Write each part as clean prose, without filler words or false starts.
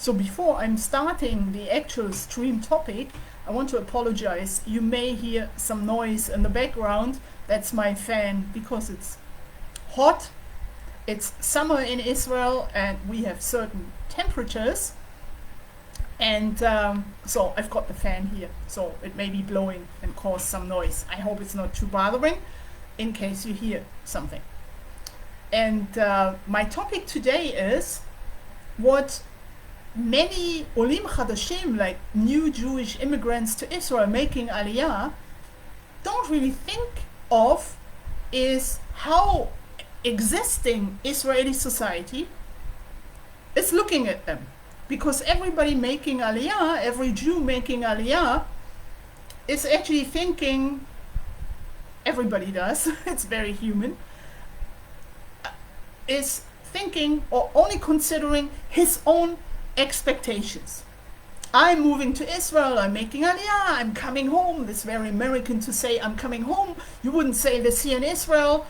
So before I'm starting the actual stream topic, I want to apologize. You may hear some noise in the background. That's my fan because it's hot. It's summer in Israel and we have certain temperatures. And so I've got the fan here. So it may be blowing and cause some noise. I hope it's not too bothering in case you hear something. And my topic today is what many Olim Chadashim, like new Jewish immigrants to Israel making Aliyah, don't really think of is how existing Israeli society is looking at them. Because everybody making Aliyah, every Jew making Aliyah, is actually thinking, everybody does, it's very human, is thinking or only considering his own expectations. I'm moving to Israel, I'm making Aliyah, I'm coming home. It's very American to say I'm coming home. You wouldn't say this here in Israel.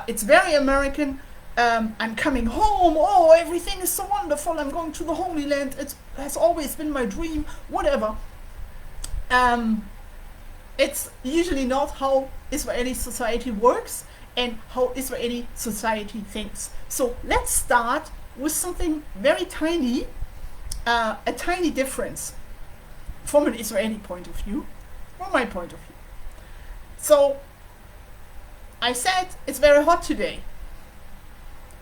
It's very American. I'm coming home. Oh, everything is so wonderful. I'm going to the Holy Land. It has always been my dream. Whatever. It's usually not how Israeli society works and how Israeli society thinks. So let's start with something very tiny, a tiny difference from an Israeli point of view, from my point of view. So I said it's very hot today.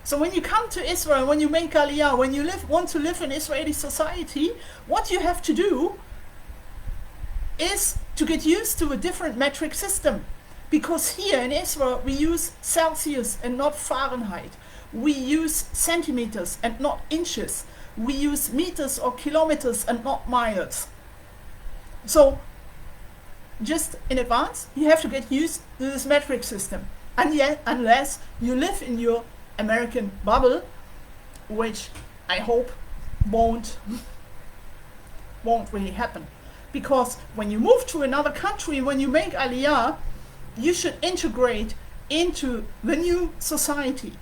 So when you come to Israel, when you make Aliyah, when you want to live in Israeli society, what you have to do is to get used to a different metric system. Because here in Israel, we use Celsius and not Fahrenheit. We use centimeters and not inches. We use meters or kilometers and not miles. So just in advance, you have to get used to this metric system. And yet, unless you live in your American bubble, which I hope won't really happen. Because when you move to another country, when you make Aliyah, you should integrate into the new society.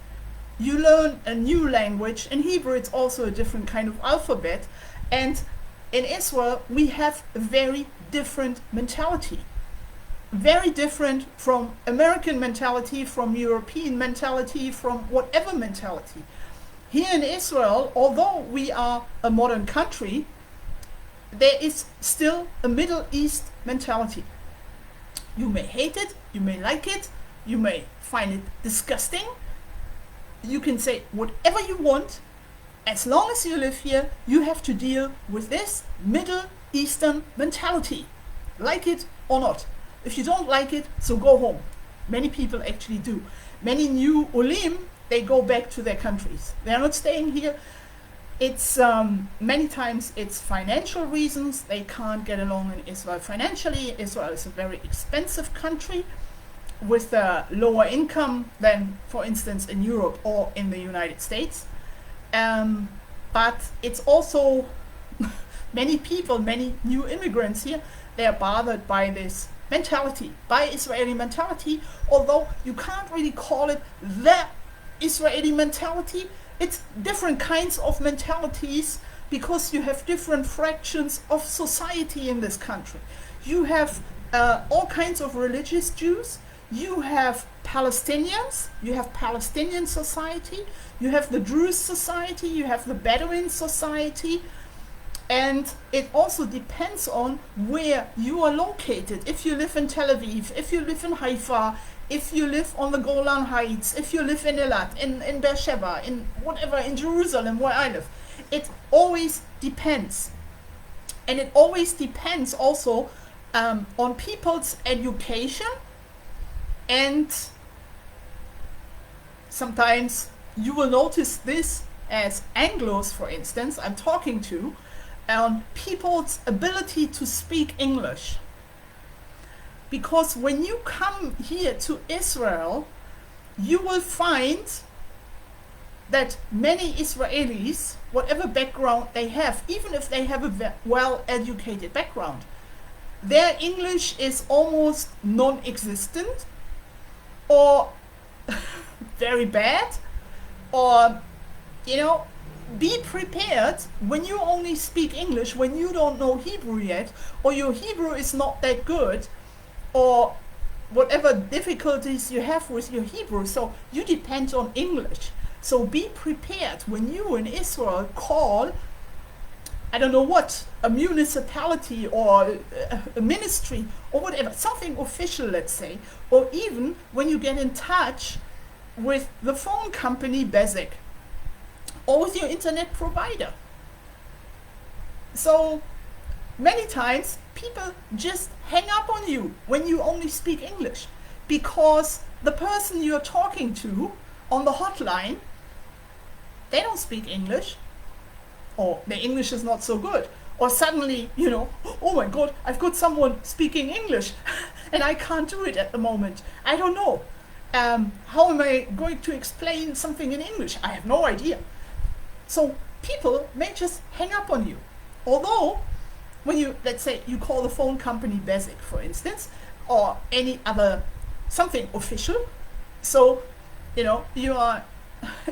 You learn a new language. In Hebrew, it's also a different kind of alphabet. And in Israel, we have a very different mentality. Very different from American mentality, from European mentality, from whatever mentality. Here in Israel, although we are a modern country, there is still a Middle East mentality. You may hate it, you may like it, you may find it disgusting. You can say whatever you want. As long as you live here, you have to deal with this Middle Eastern mentality. Like it or not. If you don't like it, so go home. Many people actually do. Many new Olim, they go back to their countries. They're not staying here. It's many times it's financial reasons. They can't get along in Israel financially. Israel is a very expensive country with a lower income than, for instance, in Europe or in the United States. But it's also many people, many new immigrants here, they are bothered by this mentality, by Israeli mentality, although you can't really call it the Israeli mentality. It's different kinds of mentalities because you have different fractions of society in this country. You have all kinds of religious Jews. You have Palestinians. You have Palestinian society. You have the Druze society. You have the Bedouin society. And it also depends on where you are located. If you live in Tel Aviv, if you live in Haifa, if you live on the Golan Heights, if you live in Eilat, in Beersheba, in whatever, in Jerusalem where I live. It always depends. And it always depends also on people's education. And sometimes you will notice this as Anglos, for instance, I'm talking to, on people's ability to speak English. Because when you come here to Israel, you will find that many Israelis, whatever background they have, even if they have a well-educated background, their English is almost non-existent or very bad, or, you know, be prepared when you only speak English, when you don't know Hebrew yet, or your Hebrew is not that good, or whatever difficulties you have with your Hebrew, so you depend on English. So be prepared when you in Israel call, I don't know what, a municipality or a ministry or whatever, something official, let's say, or even when you get in touch with the phone company Basic or with your internet provider. So many times people just hang up on you when you only speak English, because the person you're talking to on the hotline, they don't speak English, or their English is not so good, or suddenly, oh my God, I've got someone speaking English and I can't do it at the moment. I don't know. How am I going to explain something in English? I have no idea. So people may just hang up on you. Although, when you, let's say, you call the phone company Basic, for instance, or any other, something official, so, you are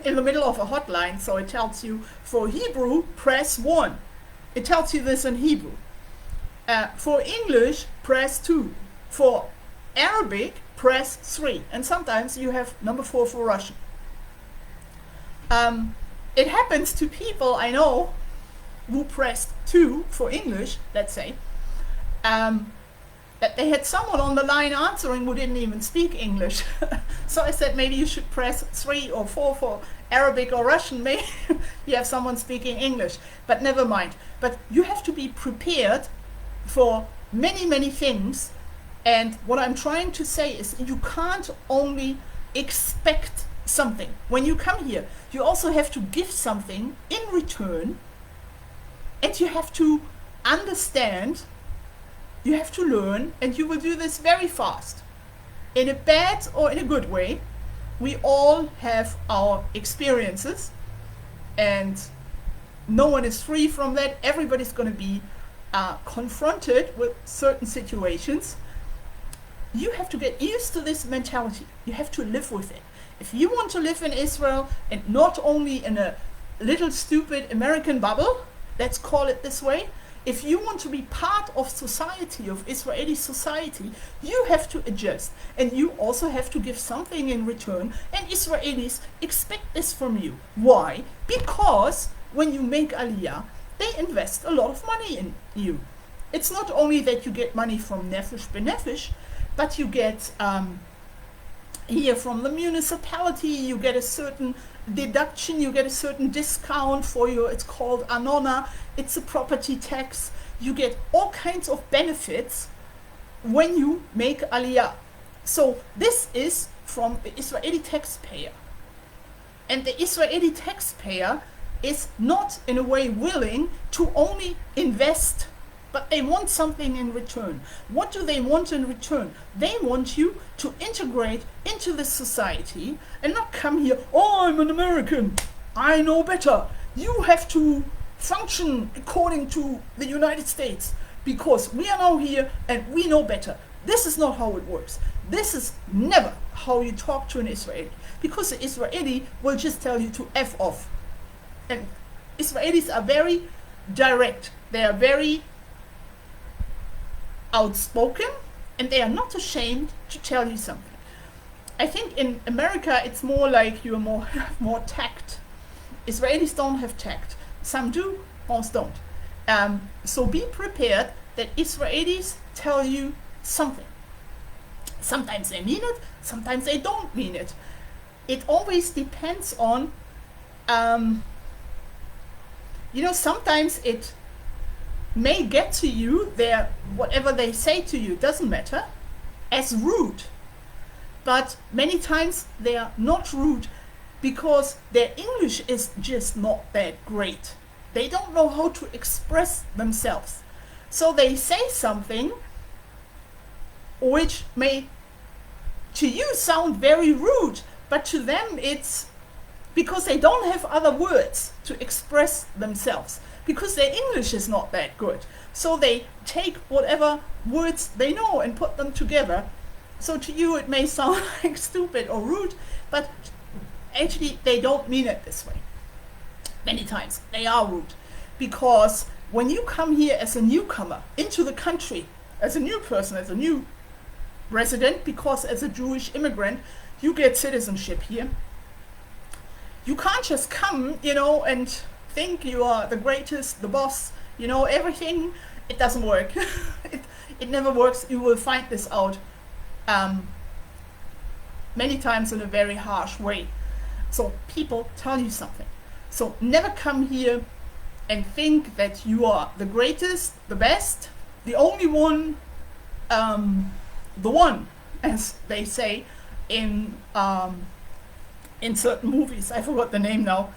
in the middle of a hotline, so it tells you, for Hebrew, press 1. It tells you this in Hebrew. For English, press 2. For Arabic, press 3. And sometimes you have number 4 for Russian. It happens to people I know who pressed 2 for English, let's say, that they had someone on the line answering who didn't even speak English. So I said, maybe you should press 3 or 4 for Arabic or Russian. Maybe you have someone speaking English, but never mind. But you have to be prepared for many, many things. And what I'm trying to say is, you can't only expect something. When you come here, you also have to give something in return, and you have to understand, you have to learn, and you will do this very fast. In a bad or in a good way, we all have our experiences, and no one is free from that. Everybody's going to be confronted with certain situations. You have to get used to this mentality. You have to live with it. If you want to live in Israel, and not only in a little stupid American bubble, let's call it this way, if you want to be part of society, of Israeli society, you have to adjust, and you also have to give something in return, and Israelis expect this from you. Why? Because when you make Aliyah, they invest a lot of money in you. It's not only that you get money from Nefesh B'Nefesh, but you get here from the municipality, you get a certain deduction, you get a certain discount for your, it's called Anona, it's a property tax. You get all kinds of benefits when you make Aliyah. So this is from the Israeli taxpayer. And the Israeli taxpayer is not in a way willing to only invest, but they want something in return. What do they want in return? They want you to integrate into the society and not come here, oh, I'm an American, I know better. You have to function according to the United States because we are now here and we know better. This is not how it works. This is never how you talk to an Israeli, because the Israeli will just tell you to F off. And Israelis are very direct. They are very outspoken, and they are not ashamed to tell you something. I think in America it's more like you are more tact. Israelis don't have tact. Some do, most don't. So be prepared that Israelis tell you something. Sometimes they mean it, sometimes they don't mean it. It always depends on, sometimes it may get to you, whatever they say to you doesn't matter, as rude. But many times they are not rude because their English is just not that great. They don't know how to express themselves. So they say something which may to you sound very rude, but to them it's because they don't have other words to express themselves, because their English is not that good. So they take whatever words they know and put them together. So to you it may sound like stupid or rude, but actually they don't mean it this way. Many times they are rude, because when you come here as a newcomer into the country, as a new person, as a new resident, because as a Jewish immigrant you get citizenship here, you can't just come, and think you are the greatest, the boss, everything. It doesn't work. it never works. You will find this out many times in a very harsh way. So people tell you something. So never come here and think that you are the greatest, the best, the only one, the one, as they say in certain movies. I forgot the name now.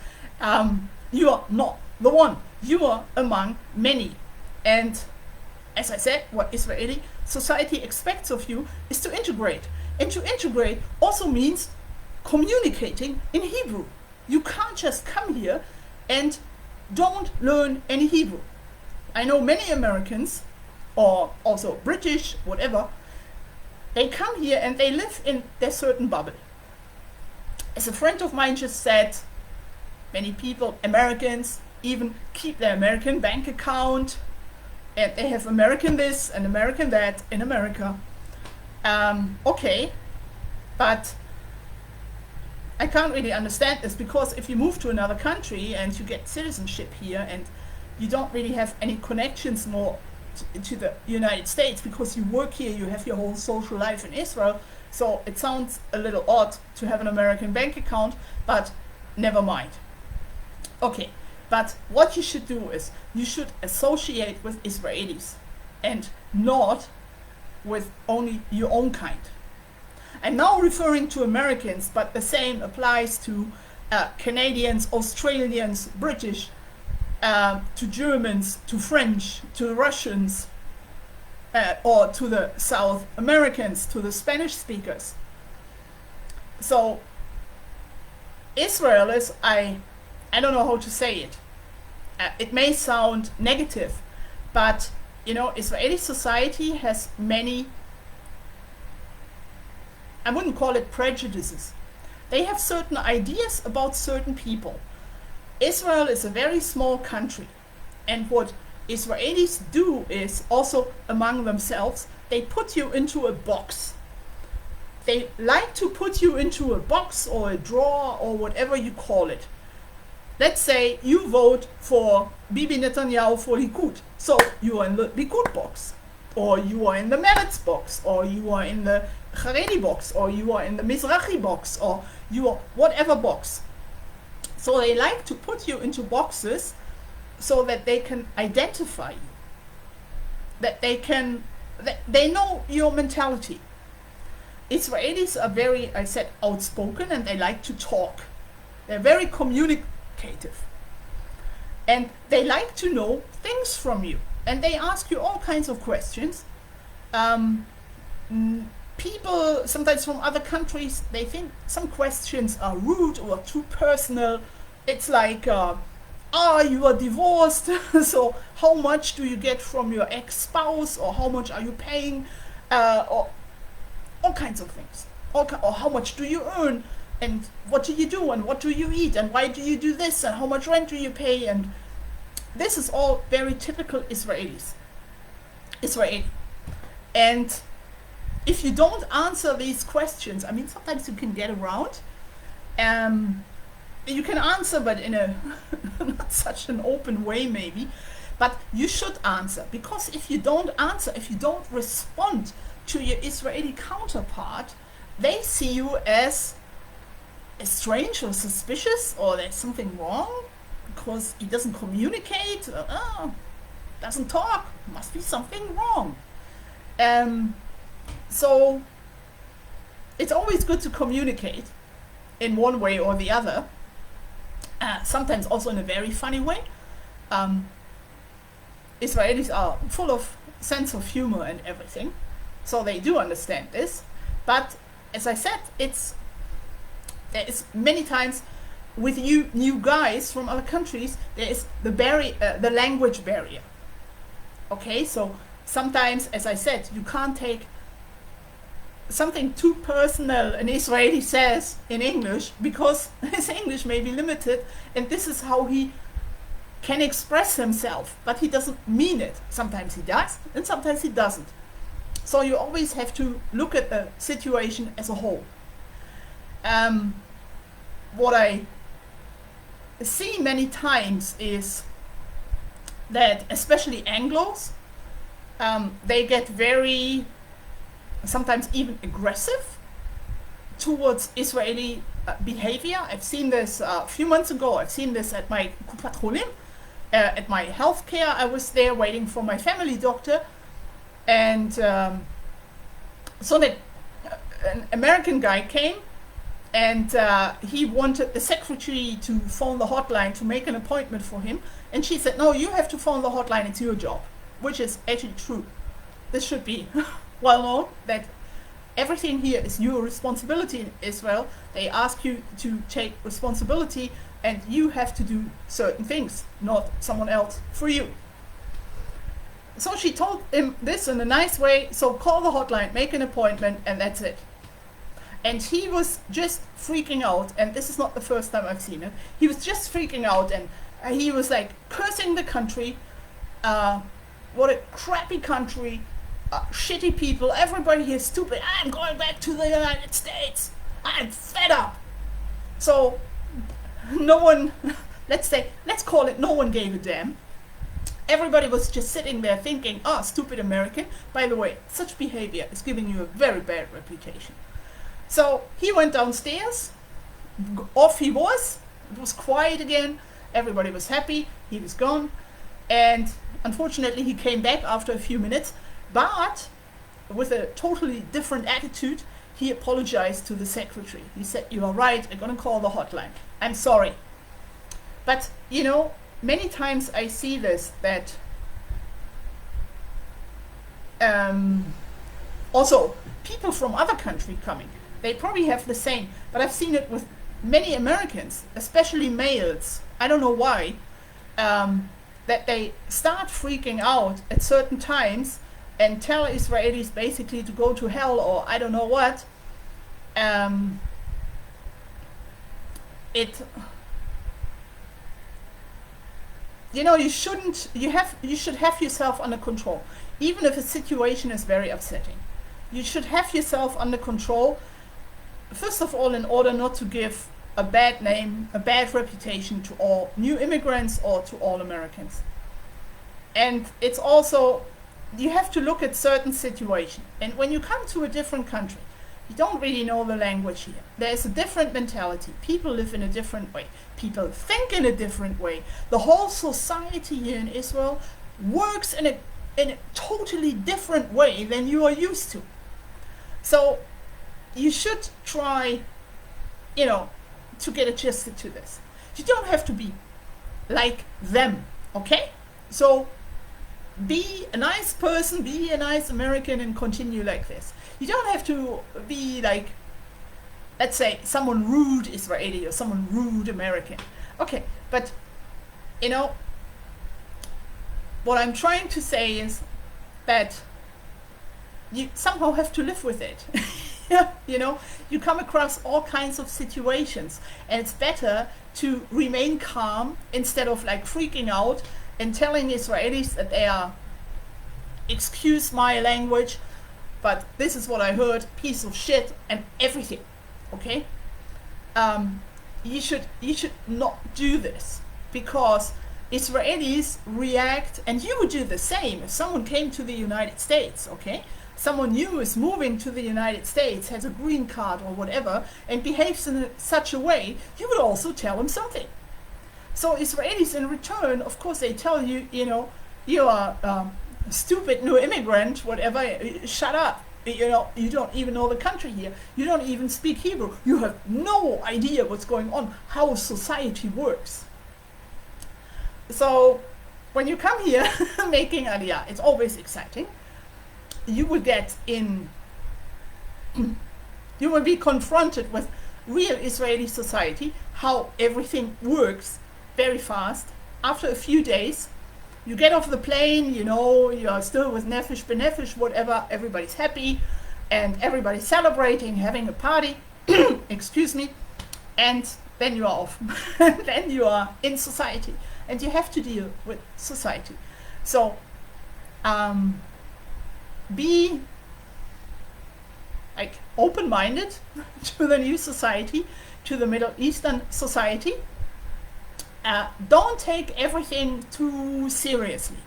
You are not the one. You are among many. And as I said, what Israeli society expects of you is to integrate. And to integrate also means communicating in Hebrew. You can't just come here and don't learn any Hebrew. I know many Americans, or also British, whatever, they come here and they live in their certain bubble. As a friend of mine just said, many people, Americans, even keep their American bank account, and they have American this and American that in America. Okay, but I can't really understand this, because if you move to another country and you get citizenship here and you don't really have any connections more to the United States, because you work here, you have your whole social life in Israel, so it sounds a little odd to have an American bank account, but never mind. Okay, but what you should do is you should associate with Israelis and not with only your own kind. I'm now referring to Americans, but the same applies to Canadians, Australians, British, to Germans, to French, to Russians, or to the South Americans, to the Spanish speakers. So Israel is, I don't know how to say it. It may sound negative, but Israeli society has many, I wouldn't call it prejudices. They have certain ideas about certain people. Israel is a very small country, and what Israelis do is also among themselves, they put you into a box. They like to put you into a box or a drawer or whatever you call it. Let's say you vote for Bibi Netanyahu for Likud, so you are in the Likud box, or you are in the Meretz box, or you are in the Haredi box, or you are in the Mizrahi box, or you are whatever box. So they like to put you into boxes so that they can identify you, that they know your mentality. Israelis are very, I said, outspoken, and they like to talk. They're very communicative, and they like to know things from you, and they ask you all kinds of questions. People sometimes from other countries, they think some questions are rude or too personal. It's like, you are divorced, so how much do you get from your ex-spouse, or how much are you paying, or all kinds of things, or how much do you earn, and what do you do, and what do you eat, and why do you do this, and how much rent do you pay. And this is all very typical Israeli. And if you don't answer these questions, I mean, sometimes you can get around. You can answer, but in a not such an open way maybe. But you should answer, because if you don't answer, if you don't respond to your Israeli counterpart, they see you as strange or suspicious, or there's something wrong because he doesn't communicate, doesn't talk, must be something wrong. So it's always good to communicate in one way or the other, sometimes also in a very funny way. Israelis are full of sense of humor and everything, so they do understand this. But as I said, there is many times with you new guys from other countries, there is the language barrier. Okay, so sometimes, as I said, you can't take something too personal an Israeli says in English, because his English may be limited, and this is how he can express himself, but he doesn't mean it. Sometimes he does, and sometimes he doesn't. So you always have to look at the situation as a whole. What I see many times is that, especially Anglos, they get very, sometimes even aggressive towards Israeli behavior. I've seen this a few months ago. I've seen this at my Olim, at my healthcare. I was there waiting for my family doctor, and so that an American guy came, and he wanted the secretary to phone the hotline to make an appointment for him, and she said, no, you have to phone the hotline, it's your job, which is actually true. This should be well known, that everything here is your responsibility in Israel. They ask you to take responsibility, and you have to do certain things, not someone else for you. So she told him this in a nice way, so call the hotline, make an appointment, and that's it. And he was just freaking out, and this is not the first time I've seen it. He was just freaking out, and he was like cursing the country. What a crappy country, shitty people, everybody here is stupid. I'm going back to the United States. I'm fed up. So no one, let's call it, no one gave a damn. Everybody was just sitting there thinking, stupid American. By the way, such behavior is giving you a very bad reputation. So he went downstairs, off he was, it was quiet again, everybody was happy, he was gone, and unfortunately he came back after a few minutes, but with a totally different attitude. He apologized to the secretary. He said, you are right, I'm going to call the hotline. I'm sorry. But, you know, many times I see this, that also people from other countries coming, they probably have the same, but I've seen it with many Americans, especially males. I don't know why, that they start freaking out at certain times and tell Israelis basically to go to hell, or I don't know what. You know, you should have yourself under control, even if a situation is very upsetting. You should have yourself under control, first of all, in order not to give a bad name, a bad reputation to all new immigrants or to all Americans. And it's also, you have to look at certain situations. And when you come to a different country, you don't really know the language here. There's a different mentality. People live in a different way. People think in a different way. The whole society here in Israel works in a totally different way than you are used to. So you should try, you know, to get adjusted to this. You don't have to be like them, okay? So be a nice person, be a nice American, and continue like this. You don't have to be like, let's say, someone rude Israeli or someone rude American. Okay, but, you know, what I'm trying to say is that you somehow have to live with it. You know, you come across all kinds of situations, and it's better to remain calm instead of like freaking out and telling Israelis that they are, excuse my language, but this is what I heard, piece of shit and everything. Okay, you should not do this, because Israelis react, and you would do the same if someone came to the United States. Okay, someone new is moving to the United States, has a green card or whatever, and behaves in such a way, you would also tell him something. So Israelis in return, of course, they tell you, you know, you are a stupid new immigrant, whatever, shut up. You know, you don't even know the country here. You don't even speak Hebrew. You have no idea what's going on, how society works. So when you come here making Aliyah, it's always exciting. You will get in, you will be confronted with real Israeli society, how everything works very fast. After a few days, you get off the plane, you know, you are still with Nefesh Benefesh, whatever, everybody's happy, and everybody's celebrating, having a party, excuse me, and then you are off. Then you are in society, and you have to deal with society. So be like open-minded to the new society, to the Middle Eastern society. Don't take everything too seriously.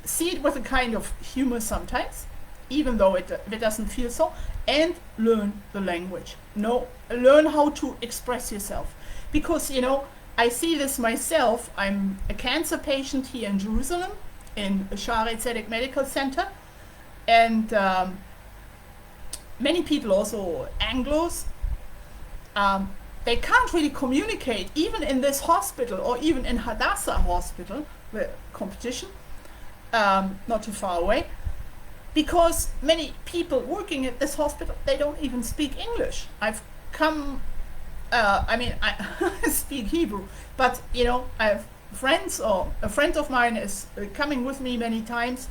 See it with a kind of humor sometimes, even though it doesn't feel so, and learn the language. Learn how to express yourself. Because, you know, I see this myself. I'm a cancer patient here in Jerusalem, in Sha'arei Tzedek Medical Center, and many people, also Anglos, they can't really communicate, even in this hospital, or even in Hadassah Hospital, the competition, not too far away, because many people working at this hospital, they don't even speak English. I've come, I speak Hebrew, but, you know, I have friends, or a friend of mine is coming with me many times,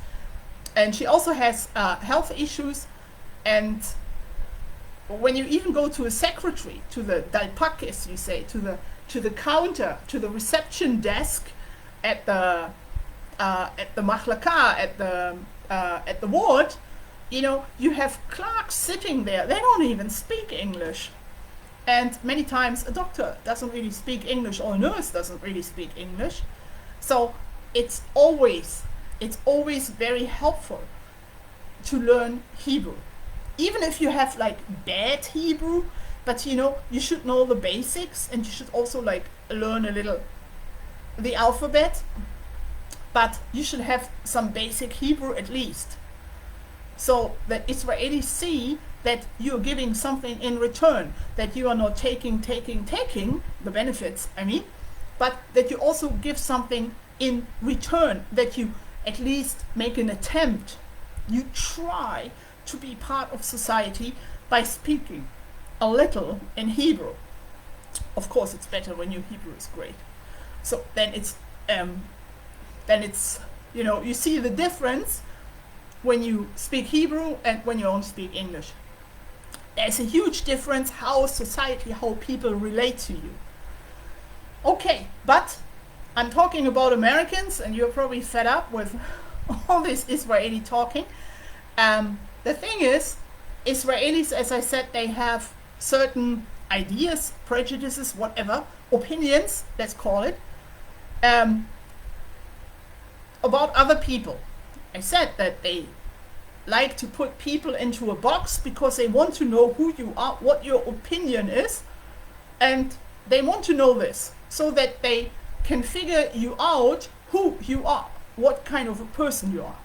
and she also has health issues, and when you even go to a secretary, to the dalpak, as you say, to the counter, to the reception desk at the machlaka, at the ward, you know, you have clerks sitting there. They don't even speak English, and many times a doctor doesn't really speak English, or a nurse doesn't really speak English. So it's always very helpful to learn Hebrew. Even if you have like bad Hebrew, but you know, you should know the basics, and you should also like learn a little the alphabet, but you should have some basic Hebrew at least, so that Israelis see that you're giving something in return, that you are not taking the benefits, I mean, but that you also give something in return, that you at least make an attempt, you try to be part of society by speaking a little in Hebrew. Of course, it's better when your Hebrew is great. So then it's you know, you see the difference when you speak Hebrew and when you only speak English. There's a huge difference how society, how people relate to you. Okay, but I'm talking about Americans, and you're probably fed up with all this Israeli talking. The thing is, Israelis, as I said, they have certain ideas, prejudices, whatever, opinions, let's call it, about other people. I said that they like to put people into a box because they want to know who you are, what your opinion is, and they want to know this so that they can figure you out who you are, what kind of a person you are.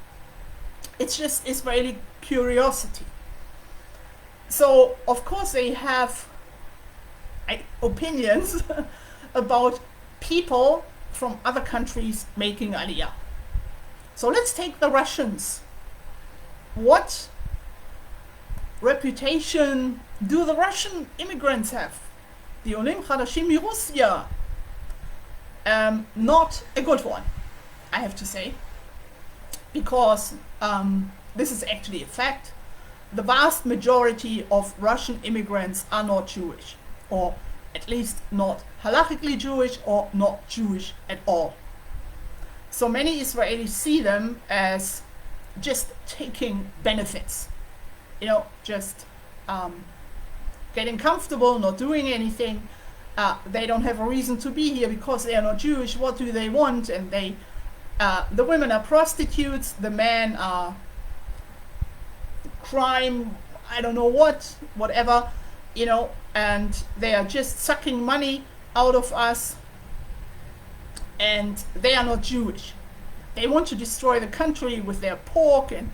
It's just Israeli curiosity. So, of course, they have opinions about people from other countries making Aliyah. So let's take the Russians. What reputation do the Russian immigrants have? The Olim Chadashim Russia. Not a good one, I have to say, because this is actually a fact. The vast majority of Russian immigrants are not Jewish, or at least not halachically Jewish, or not Jewish at all. So many Israelis see them as just taking benefits, you know, just getting comfortable, not doing anything. They don't have a reason to be here because they are not Jewish. What do they want? And the women are prostitutes, the men are crime, I don't know what, whatever, you know, and they are just sucking money out of us, and they are not Jewish. They want to destroy the country with their pork and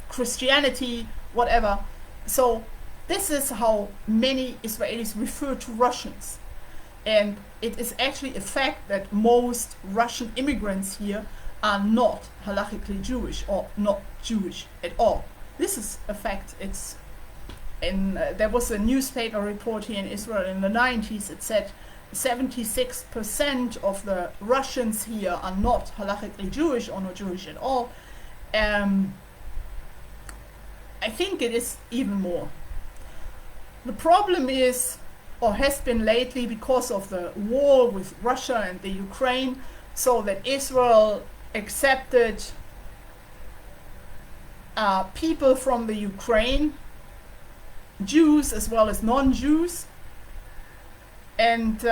Christianity, whatever. So this is how many Israelis refer to Russians. And it is actually a fact that most Russian immigrants here are not halachically Jewish, or not Jewish at all. This is a fact. It's there was a newspaper report here in Israel in the 90s. It said 76% of the Russians here are not halachically Jewish, or not Jewish at all. I think it is even more. The problem is, or has been lately, because of the war with Russia and the Ukraine, so that Israel accepted people from the Ukraine, Jews as well as non-Jews, and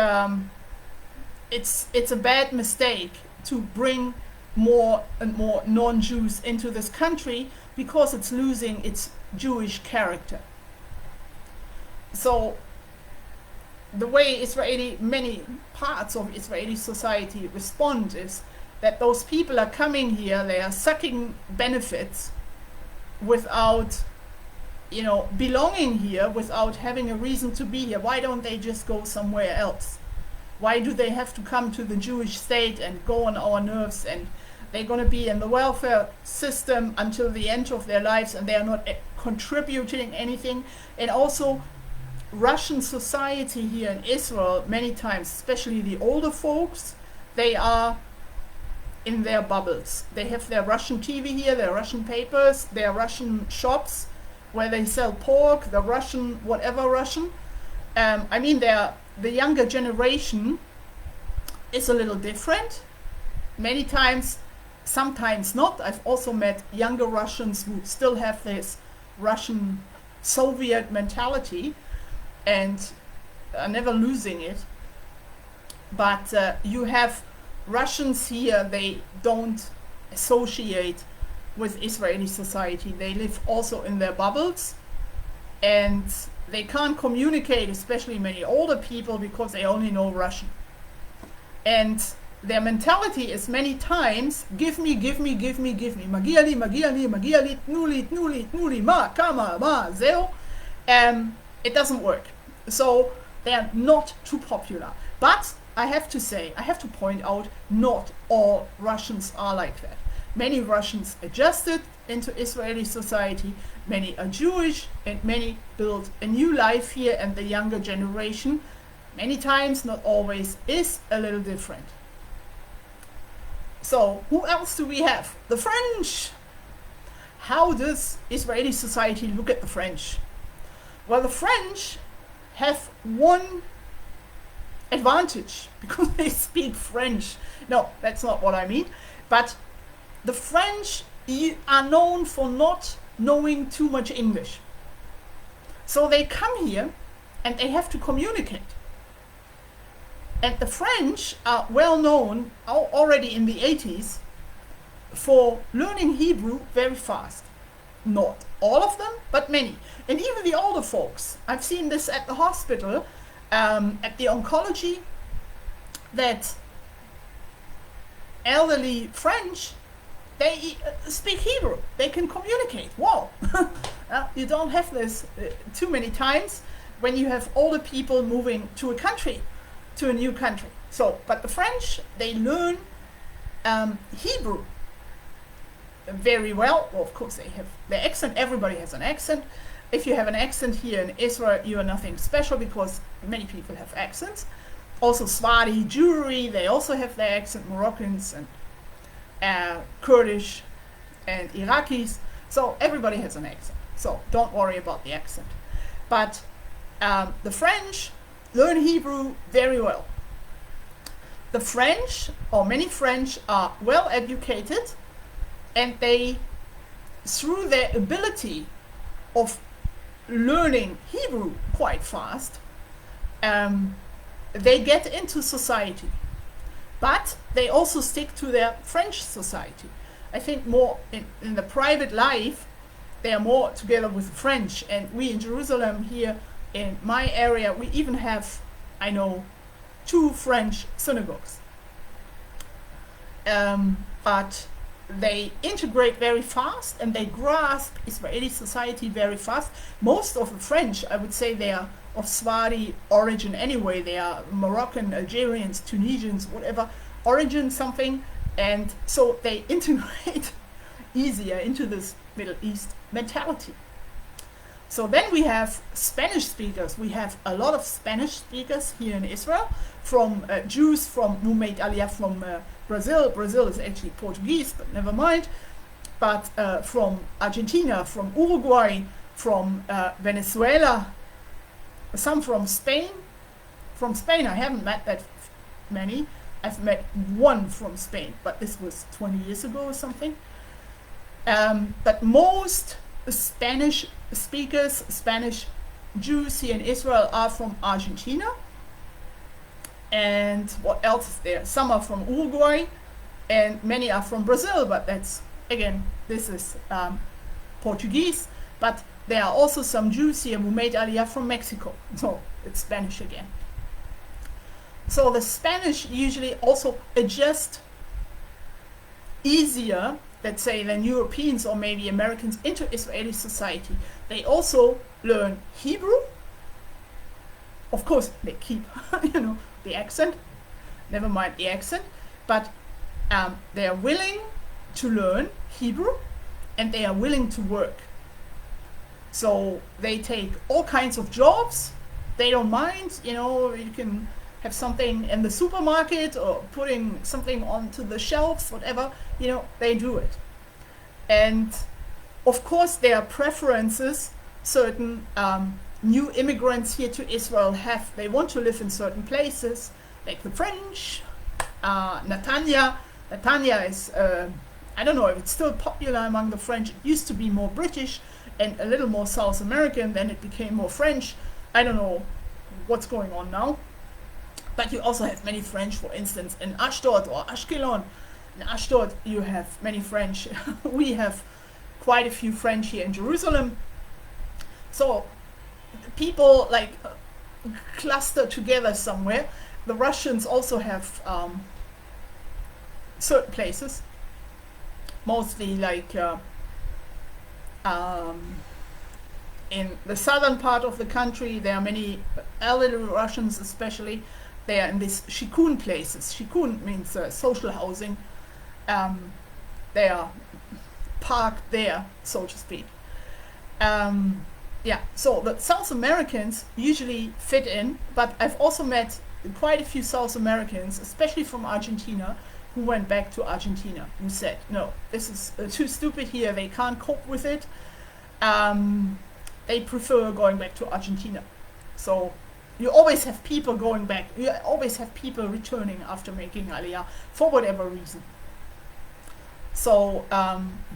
it's a bad mistake to bring more and more non-Jews into this country, because it's losing its Jewish character. So the way many parts of Israeli society respond is that those people are coming here, they are sucking benefits without, belonging here, without having a reason to be here. Why don't they just go somewhere else? Why do they have to come to the Jewish state and go on our nerves, and they're going to be in the welfare system until the end of their lives, and they are not contributing anything? And also, Russian society here in Israel, many times, especially the older folks, they are in their bubbles. They have their Russian TV here, their Russian papers, their Russian shops where they sell pork, the Russian, whatever Russian. The younger generation is a little different. Many times, sometimes not. I've also met younger Russians who still have this Russian Soviet mentality and are never losing it. But you have Russians here, they don't associate with Israeli society. They live also in their bubbles, and they can't communicate, especially many older people, because they only know Russian. And their mentality is many times, give me, give me, give me, give me. Magiali, magiali, magiali, tnuli, tnuli, tnuli, ma, kama, ma, zeo. It doesn't work. So they are not too popular. But I have to point out, not all Russians are like that. Many Russians adjusted into Israeli society, many are Jewish, and many build a new life here, and the younger generation, many times, not always, is a little different. So who else do we have? The French. How does Israeli society look at the French? Well, the French have one advantage, because they speak French. No, that's not what I mean. But the French are known for not knowing too much English. So they come here and they have to communicate. And the French are well known already in the 80s for learning Hebrew very fast. Not all of them, but many. And even the older folks. I've seen this at the hospital, at the oncology, that elderly French, they speak Hebrew. They can communicate. Wow! You don't have this too many times when you have older people moving to a country, to a new country. So, but the French, they learn Hebrew very well. Well, of course, they have their accent. Everybody has an accent. If you have an accent here in Israel, you are nothing special, because many people have accents. Also, Swati Jewry, they also have their accent. Moroccans and Kurdish and Iraqis. So everybody has an accent. So don't worry about the accent. But the French learn Hebrew very well. The French, or many French, are well educated, and they, through their ability of learning Hebrew quite fast, they get into society. But they also stick to their French society. I think more in the private life, they are more together with the French. And we in Jerusalem here, in my area, we even have, I know, 2 French synagogues. But they integrate very fast, and they grasp Israeli society very fast. Most of the French, I would say, they are of Swati origin anyway. They are Moroccan, Algerians, Tunisians, whatever origin, something. And so they integrate easier into this Middle East mentality. So then we have Spanish speakers. We have a lot of Spanish speakers here in Israel, from Jews who made Aliyah from Brazil. Brazil is actually Portuguese, but never mind. but from Argentina, from Uruguay, from Venezuela, some from Spain. From Spain, I haven't met that many. I've met one from Spain, but this was 20 years ago or something. But most Spanish speakers, Spanish Jews here in Israel are from Argentina. And what else is there? Some are from Uruguay, and many are from Brazil, but that's, again, this is Portuguese. But there are also some Jews here who made Aliyah from Mexico, so it's Spanish again. So the Spanish usually also adjust easier, let's say, than Europeans or maybe Americans into Israeli society. They also learn Hebrew. Of course, they keep, the accent. Never mind the accent, but they are willing to learn Hebrew, and they are willing to work. So they take all kinds of jobs. They don't mind, you can have something in the supermarket or putting something onto the shelves, whatever, they do it. And of course there are preferences. Certain new immigrants here to Israel they want to live in certain places, like the French, Netanya is, I don't know if it's still popular among the French. It used to be more British and a little more South American, then it became more French. I don't know what's going on now. But you also have many French, for instance, in Ashdod or Ashkelon. In Ashdod, you have many French. We have quite a few French here in Jerusalem. So people cluster together somewhere. The Russians also have certain places, mostly in the southern part of the country. There are many elderly Russians, especially. They are in these shikun places. Shikun means social housing. They are parked there, so to speak. So the South Americans usually fit in, but I've also met quite a few South Americans, especially from Argentina, who went back to Argentina, who said, no, this is too stupid here, they can't cope with it. They prefer going back to Argentina. So you always have people going back, you always have people returning after making Aliyah for whatever reason. So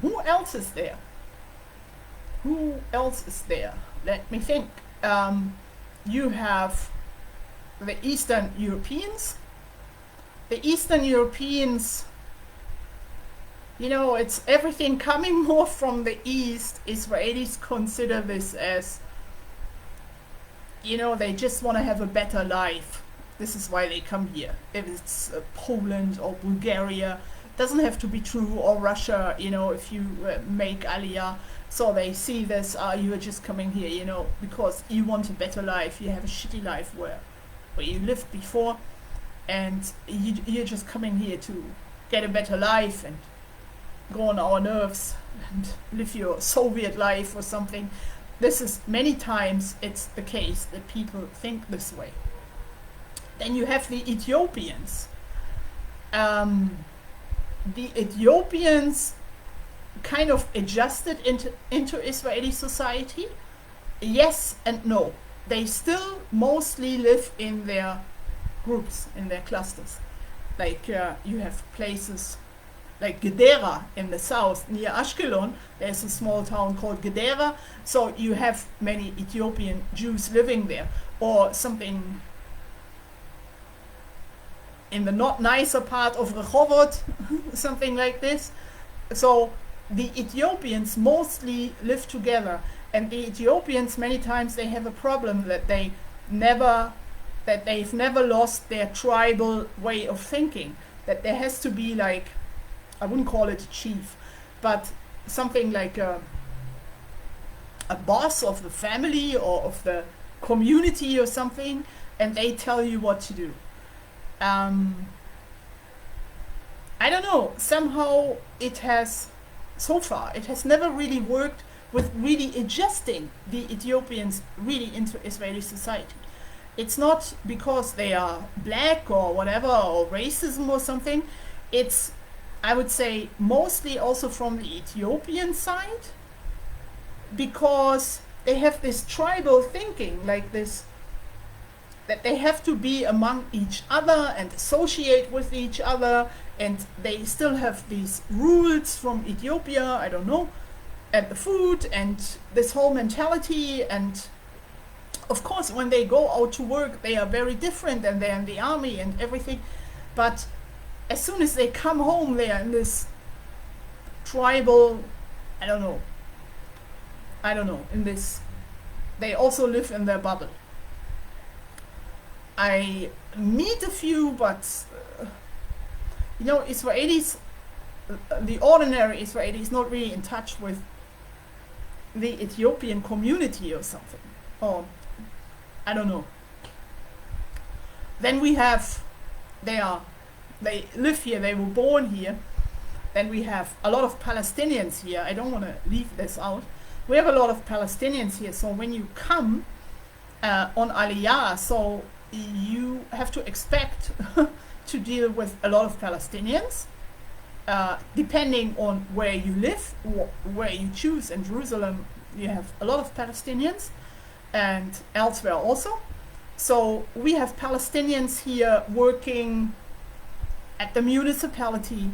who else is there? Who else is there? Let me think. You have the Eastern Europeans. The Eastern Europeans, it's everything coming more from the East. Israelis consider this as, they just want to have a better life. This is why they come here. If it's Poland or Bulgaria, doesn't have to be true, or Russia, if you make Aliyah. So they see this, you are just coming here, because you want a better life. You have a shitty life where you lived before, and you're just coming here to get a better life and go on our nerves and live your Soviet life or something. This is, many times it's the case that people think this way. Then you have the Ethiopians. The Ethiopians kind of adjusted into Israeli society. Yes and no. They still mostly live in their groups, in their clusters. You have places like Gedera in the south, near Ashkelon. There's a small town called Gedera. So you have many Ethiopian Jews living there. Or something in the not nicer part of Rehovot, something like this. So the Ethiopians mostly live together, and the Ethiopians, many times they have a problem that they've never lost their tribal way of thinking, that there has to be I wouldn't call it a chief, but something like a boss of the family or of the community or something, and they tell you what to do. I don't know, somehow it has never really worked with really adjusting the Ethiopians really into Israeli society. It's not because they are black or whatever, or racism or something. It's I would say mostly also from the Ethiopian side, because they have this tribal thinking, like this, that they have to be among each other and associate with each other, and they still have these rules from Ethiopia, I don't know, and the food and this whole mentality. And of course when they go out to work they are very different, and they're in the army and everything, but as soon as they come home they are in this tribal, I don't know, in this, they also live in their bubble. I meet a few, but Israelis, the ordinary Israeli is not really in touch with the Ethiopian community or something, or I don't know. Then we have, they live here, they were born here. Then we have a lot of Palestinians here. I don't want to leave this out. We have a lot of Palestinians here. So when you come on Aliyah, so you have to expect to deal with a lot of Palestinians, depending on where you live, where you choose. In Jerusalem you have a lot of Palestinians, and elsewhere also. So we have Palestinians here working at the municipality.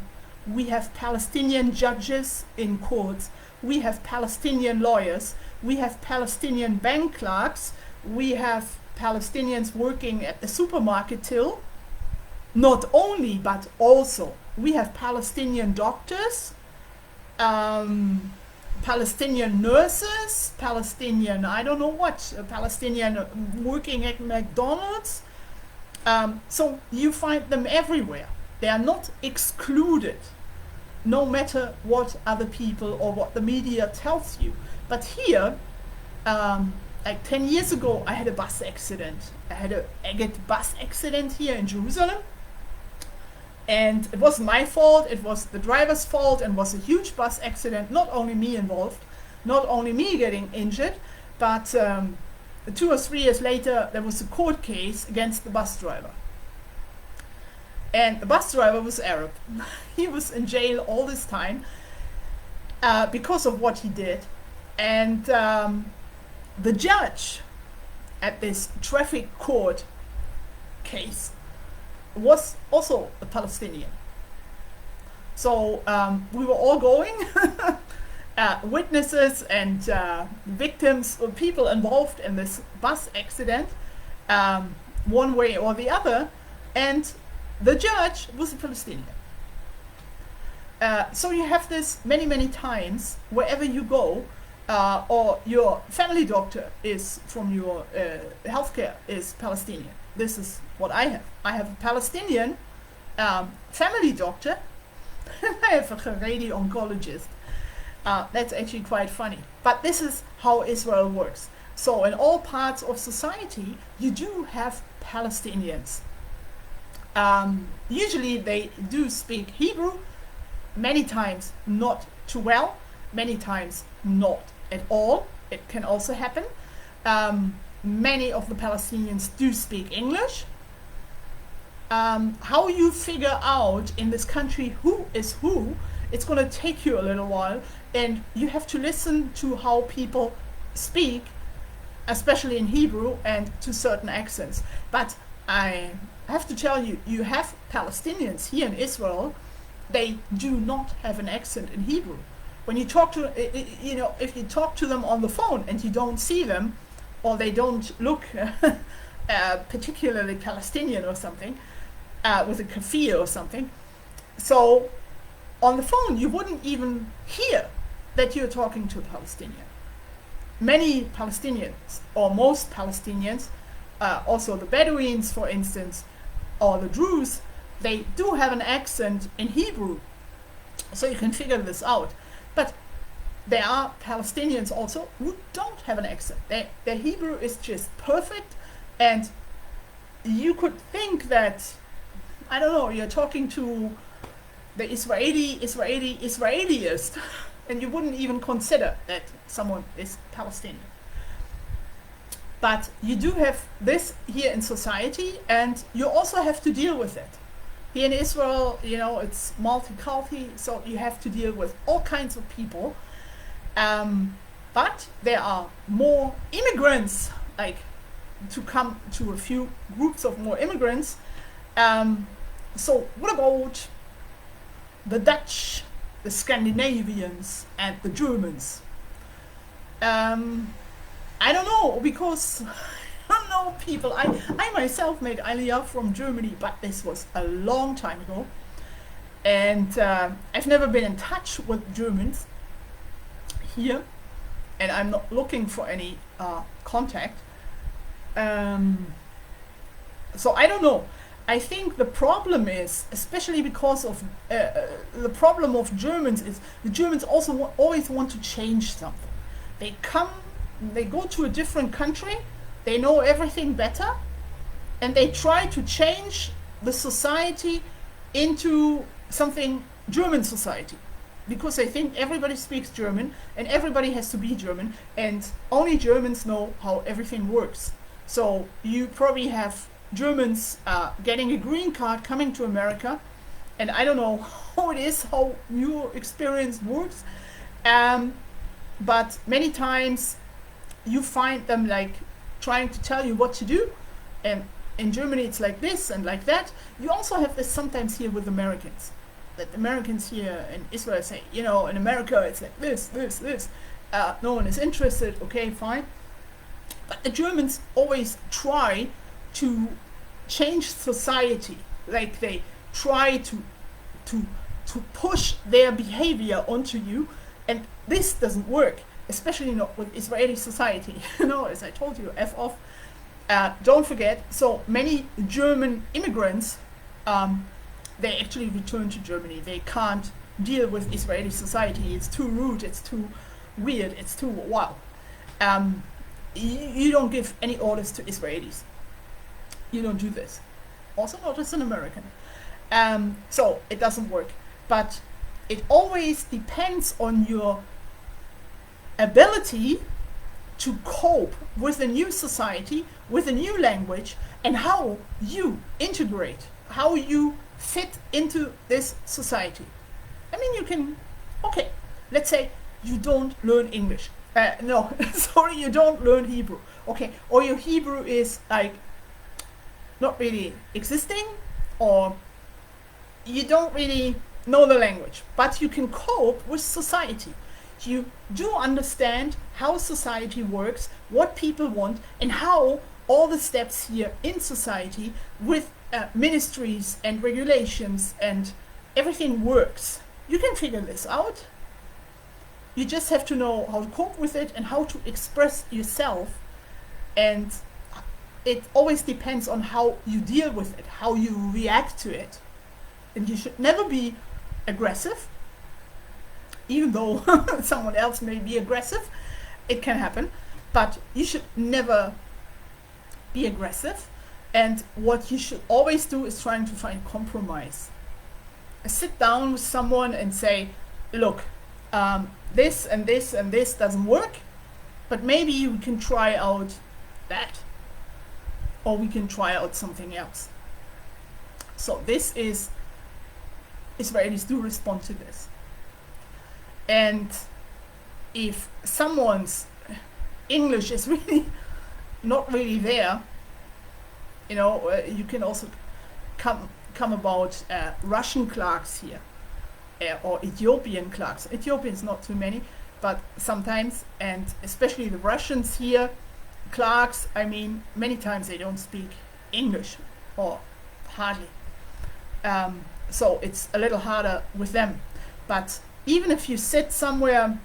We have Palestinian judges in courts. We have Palestinian lawyers. We have Palestinian bank clerks. We have Palestinians working at the supermarket till. Not only, but also we have Palestinian doctors, Palestinian nurses, Palestinian, I don't know what, Palestinian working at McDonald's. So you find them everywhere. They are not excluded, no matter what other people or what the media tells you. But here, like 10 years ago, I had a bus accident. I had a bus accident here in Jerusalem. And it wasn't my fault, it was the driver's fault, and was a huge bus accident. Not only me involved, not only me getting injured, but 2 or 3 years later there was a court case against the bus driver. And the bus driver was Arab. He was in jail all this time because of what he did. And the judge at this traffic court case was also a Palestinian. So we were all going, witnesses and victims, or people involved in this bus accident, one way or the other, and the judge was a Palestinian. So you have this many times wherever you go, or your family doctor is from your healthcare is Palestinian. This is what I have. I have a Palestinian family doctor. I have a Haredi oncologist. That's actually quite funny. But this is how Israel works. So in all parts of society, you do have Palestinians. Usually they do speak Hebrew, many times not too well, many times not at all. It can also happen. Many of the Palestinians do speak English. How you figure out in this country who is who, it's going to take you a little while, and you have to listen to how people speak, especially in Hebrew, and to certain accents. But I have to tell you, you have Palestinians here in Israel, they do not have an accent in Hebrew. When you talk to, if you talk to them on the phone and you don't see them, or they don't look particularly Palestinian or something, with a kafir or something, so on the phone you wouldn't even hear that you're talking to a Palestinian. Many Palestinians, or most Palestinians, also the Bedouins for instance, or the Druze, they do have an accent in Hebrew, so you can figure this out. But there are Palestinians also who don't have an accent. Their Hebrew is just perfect, and you could think that, I don't know, you're talking to the Israeliest, and you wouldn't even consider that someone is Palestinian. But you do have this here in society, and you also have to deal with it. Here in Israel, you know, it's multi-culti, so you have to deal with all kinds of people. But there are more immigrants, like to come to a few groups of more immigrants. So what about the Dutch, the Scandinavians, and the Germans? I don't know, because I don't know people. I myself made Aliyah from Germany, but this was a long time ago. And I've never been in touch with Germans here, and I'm not looking for any contact. So I don't know. I think the problem is, especially because of the problem of Germans, is the Germans also always want to change something. They go to a different country, they know everything better, and they try to change the society into something German society, because they think everybody speaks German and everybody has to be German, and only Germans know how everything works. So you probably have Germans getting a green card coming to America, and I don't know how it is, how your experience works, but many times you find them like trying to tell you what to do, and in Germany it's like this and like that. You also have this sometimes here with Americans, that Americans here in Israel say, you know, in America it's like this, no one is interested, okay, fine. But the Germans always try to change society, like they try to push their behavior onto you, and this doesn't work, especially not with Israeli society. You know, as I told you, F off. Don't forget, so many German immigrants, they actually return to Germany. They can't deal with Israeli society. It's too rude, it's too weird, it's too wow. You don't give any orders to Israelis. You don't do this. Also not as an American. So it doesn't work. But it always depends on your ability to cope with a new society, with a new language, and how you integrate, how you fit into this society. I mean, you can, okay, let's say you don't learn English. No, sorry, you don't learn Hebrew. Okay, or your Hebrew is like not really existing, or you don't really know the language, but you can cope with society. You do understand how society works, what people want, and how all the steps here in society with ministries and regulations and everything works. You can figure this out. You just have to know how to cope with it and how to express yourself, and it always depends on how you deal with it, how you react to it. And you should never be aggressive, even though someone else may be aggressive. It can happen, but you should never be aggressive. And what you should always do is trying to find compromise. Sit down with someone and say, look, this and this and this doesn't work, but maybe we can try out that, or we can try out something else. So this is, Israelis do respond to this. And if someone's English is really not really there, you know, you can also come about Russian clerks here, or Ethiopian clerks. Ethiopians not too many, but sometimes, and especially the Russians here, clerks, I mean, many times they don't speak English, or hardly. So it's a little harder with them. But even if you sit somewhere,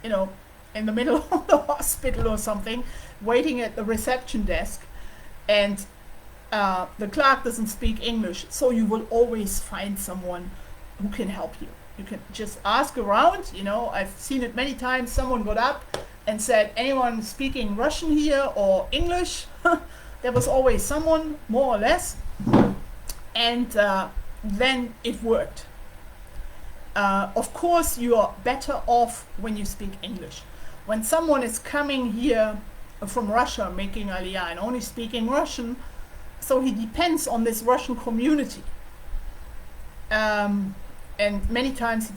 you know, in the middle of the hospital or something, waiting at the reception desk, and the clerk doesn't speak English, so you will always find someone who can help you. You can just ask around, you know, I've seen it many times. Someone got up and said, anyone speaking Russian here or English? There was always someone, more or less, and then it worked. Of course, you are better off when you speak English. When someone is coming here from Russia, making Aliyah, and only speaking Russian, so he depends on this Russian community. And many times he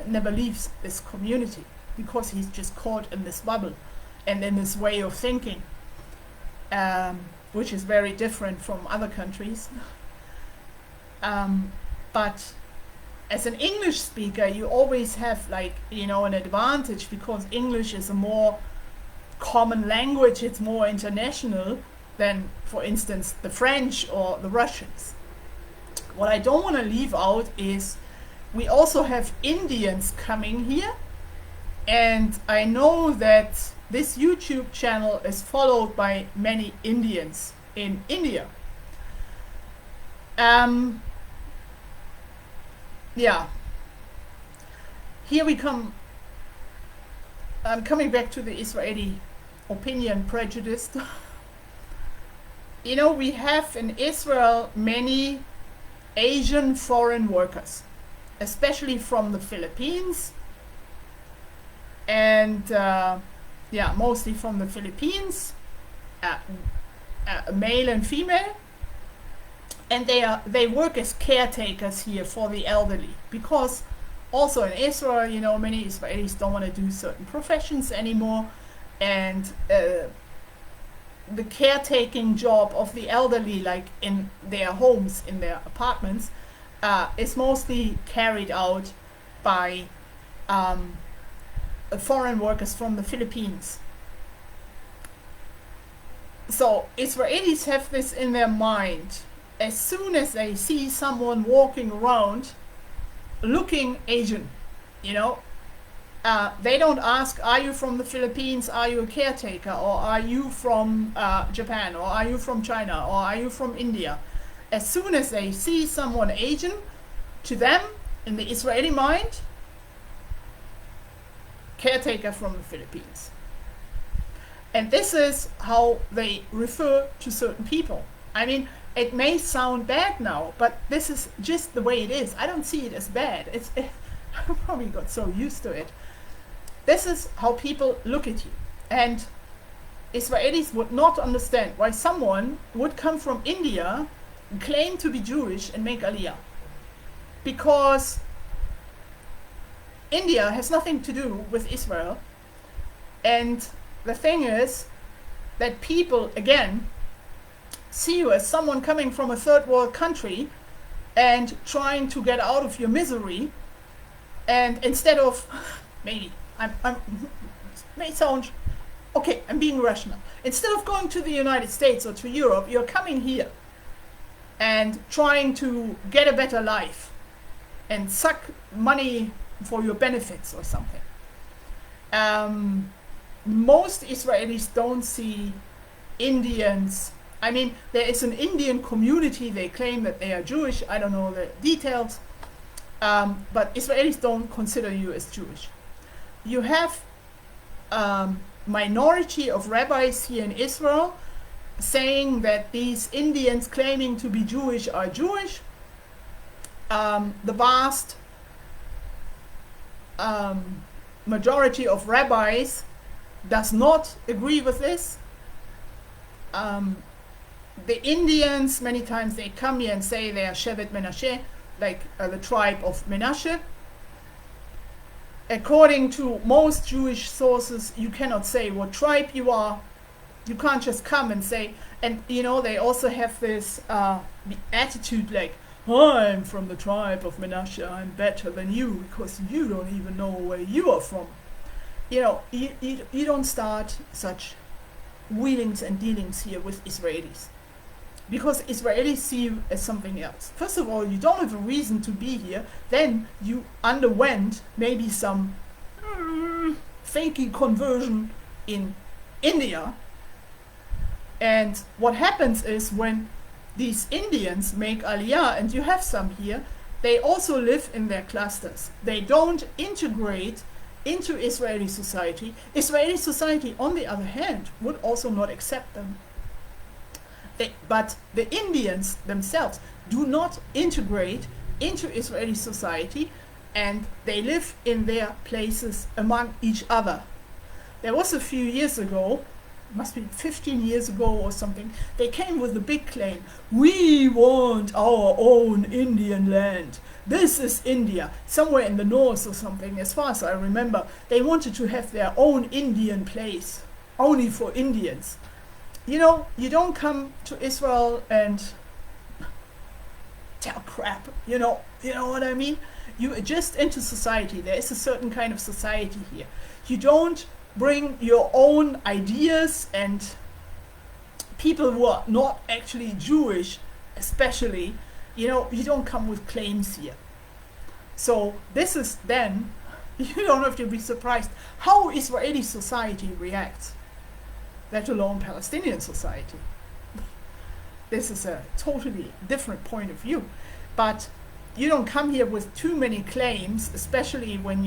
never leaves this community because he's just caught in this bubble and in this way of thinking, which is very different from other countries. But as an English speaker, you always have an advantage because English is a more common language, it's more international than, for instance, the French or the Russians. What I don't want to leave out is we also have Indians coming here, and I know that this YouTube channel is followed by many Indians in India. Here we come. I'm coming back to the Israeli opinion prejudice. We have in Israel many Asian foreign workers, especially from the Philippines, and mostly from the Philippines, male and female, and they work as caretakers here for the elderly, because also in Israel, many Israelis don't want to do certain professions anymore, and the caretaking job of the elderly, like in their homes, in their apartments, is mostly carried out by foreign workers from the Philippines. So Israelis have this in their mind. As soon as they see someone walking around looking Asian, they don't ask, are you from the Philippines, are you a caretaker, or are you from Japan, or are you from China, or are you from India? As soon as they see someone Asian, to them, in the Israeli mind, caretaker from the Philippines. And this is how they refer to certain people. I mean, it may sound bad now, but this is just the way it is. I don't see it as bad. I probably got so used to it. This is how people look at you. And Israelis would not understand why someone would come from India, claim to be Jewish, and make Aliyah. Because India has nothing to do with Israel. And the thing is that people, again, see you as someone coming from a third world country and trying to get out of your misery, and instead of, maybe, may sound, okay, I'm being rational. Instead of going to the United States or to Europe, you're coming here and trying to get a better life and suck money for your benefits or something. Most Israelis don't see Indians. I mean, there is an Indian community, they claim that they are Jewish, I don't know the details, but Israelis don't consider you as Jewish. You have minority of rabbis here in Israel saying that these Indians claiming to be Jewish are Jewish. The vast majority of rabbis does not agree with this. The Indians, many times they come here and say they are Shevet Menashe, like the tribe of Menashe. According to most Jewish sources, you cannot say what tribe you are. You can't just come and say, and they also have this attitude like, oh, I'm from the tribe of Menashe, I'm better than you because you don't even know where you are from. You don't start such wheelings and dealings here with Israelis, because Israelis see you as something else. First of all, you don't have a reason to be here. Then you underwent maybe some fakey conversion in India. And what happens is when these Indians make Aliyah, and you have some here, they also live in their clusters. They don't integrate into Israeli society. Israeli society, on the other hand, would also not accept them. But the Indians themselves do not integrate into Israeli society, and they live in their places among each other. There was a few years ago must be 15 years ago or something, they came with a big claim. We want our own Indian land. This is India, somewhere in the north or something, as far as I remember. They wanted to have their own Indian place, only for Indians. You know, you don't come to Israel and tell crap, you know what I mean? You adjust into society. There is a certain kind of society here. You don't bring your own ideas, and people who are not actually Jewish, especially, you don't come with claims here. So this is then, you don't have to be surprised how Israeli society reacts, let alone Palestinian society. This is a totally different point of view. But you don't come here with too many claims, especially when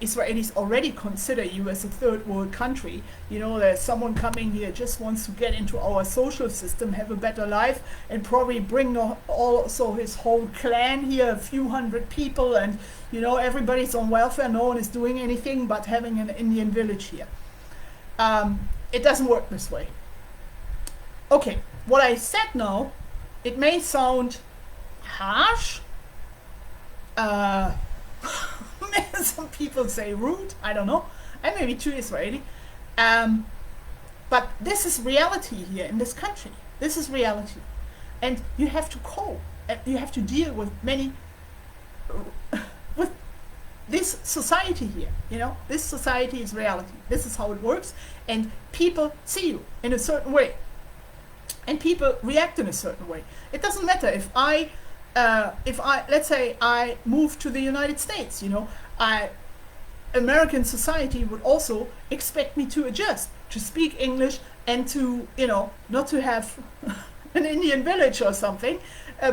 Israelis already consider you as a third world country. There's someone coming here just wants to get into our social system, have a better life, and probably bring also his whole clan here, a few hundred people, and everybody's on welfare, no one is doing anything but having an Indian village here. It doesn't work this way. Okay, what I said now, it may sound harsh. Some people say rude, I don't know. I may be too Israeli. But this is reality here in this country. This is reality. And you have to cope. You have to deal with with this society here. This society is reality. This is how it works. And people see you in a certain way. And people react in a certain way. It doesn't matter if let's say I move to the United States, American society would also expect me to adjust, to speak English, and to, not to have an Indian village or something,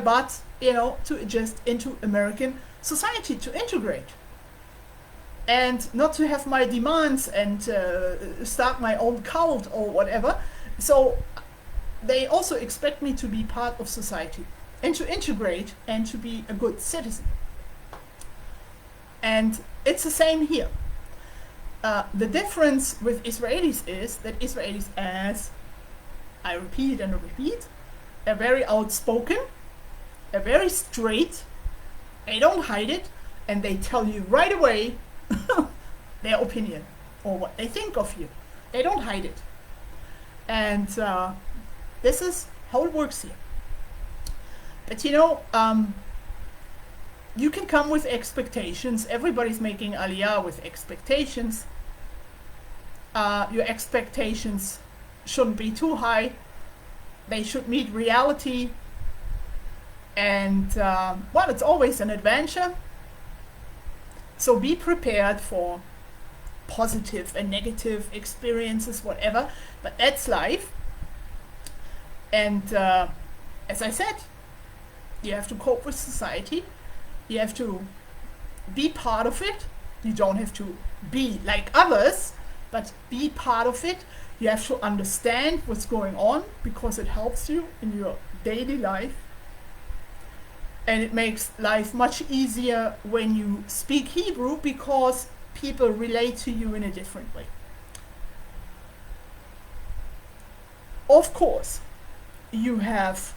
but, to adjust into American society, to integrate. And not to have my demands and start my own cult or whatever. So they also expect me to be part of society and to integrate and to be a good citizen. And it's the same here. The difference with Israelis is that Israelis, as I repeat and repeat, are very outspoken, are very straight, they don't hide it, and they tell you right away their opinion or what they think of you. They don't hide it. And this is how it works here. But you can come with expectations. Everybody's making Aliyah with expectations. Your expectations shouldn't be too high. They should meet reality. And, it's always an adventure. So be prepared for positive and negative experiences, whatever. But that's life. And as I said, you have to cope with society. You have to be part of it. You don't have to be like others, but be part of it. You have to understand what's going on because it helps you in your daily life. And it makes life much easier when you speak Hebrew because people relate to you in a different way. Of course, you have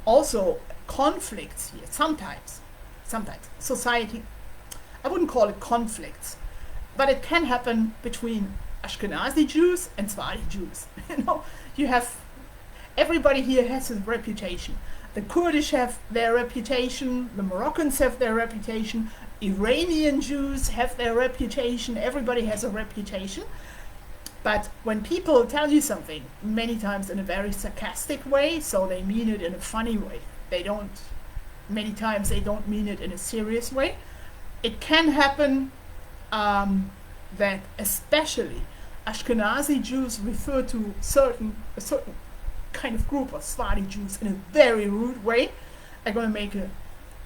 also conflicts here, sometimes society, I wouldn't call it conflicts, but it can happen between Ashkenazi Jews and Sephardi Jews. You have, everybody here has a reputation. The Kurdish have their reputation, the Moroccans have their reputation, Iranian Jews have their reputation, everybody has a reputation. But when people tell you something, many times in a very sarcastic way, so they mean it in a funny way. Many times they don't mean it in a serious way. It can happen that especially Ashkenazi Jews refer to a certain kind of group of Sephardi Jews in a very rude way. I'm going to make a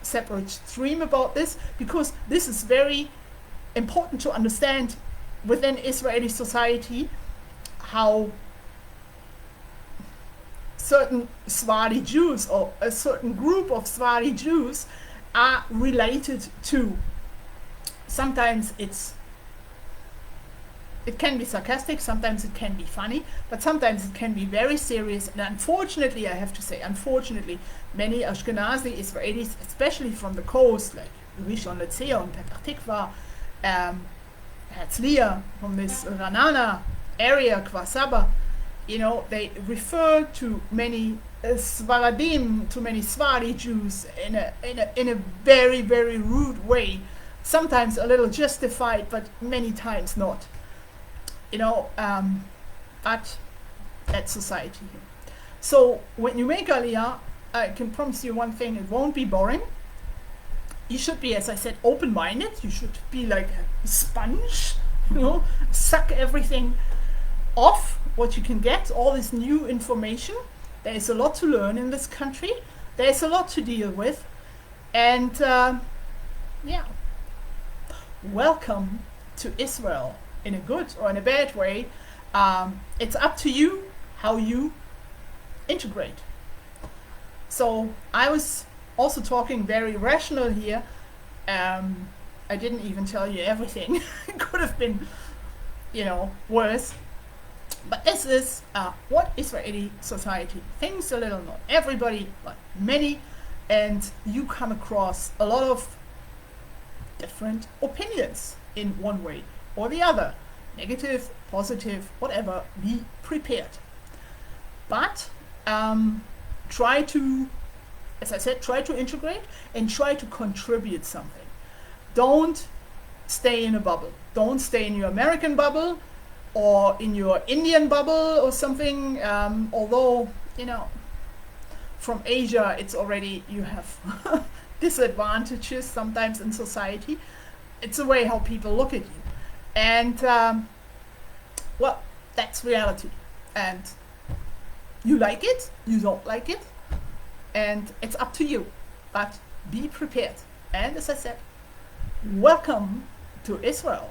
separate stream about this because this is very important to understand within Israeli society how certain Sephardi Jews or a certain group of Sephardi Jews are related to. Sometimes it's it can be sarcastic, sometimes it can be funny, but sometimes it can be very serious. And unfortunately, I have to say, unfortunately, many Ashkenazi Israelis, especially from the coast, like Rishon LeZion, Petach Tikva, Herzliya, from this Ranana area, Kfar Saba, you know, they refer to many Sfaradim, to many Sephardi Jews in a very, very rude way. Sometimes a little justified, but many times not. You know, but that's society. So when you make Aliyah, I can promise you one thing: it won't be boring. You should be, as I said, open-minded. You should be like a sponge, you know, suck everything off what you can get, all this new information. There is a lot to learn in this country. There is a lot to deal with, and yeah, welcome to Israel. In a good or in a bad way, it's up to you how you integrate. So I was also talking very rational here. I didn't even tell you everything. It could have been, you know, worse. But this is what Israeli society thinks a little, not everybody, but many, and you come across a lot of different opinions in one way or the other, negative, positive, whatever. Be prepared, but try to, as I said, try to integrate and try to contribute something. Don't stay in a bubble. Don't stay in your American bubble or in your Indian bubble or something, although, you know, from Asia it's already, you have disadvantages sometimes in society. It's the way how people look at you. And well, that's reality, and you like it, you don't like it, and it's up to you, but be prepared. And as I said, welcome to Israel.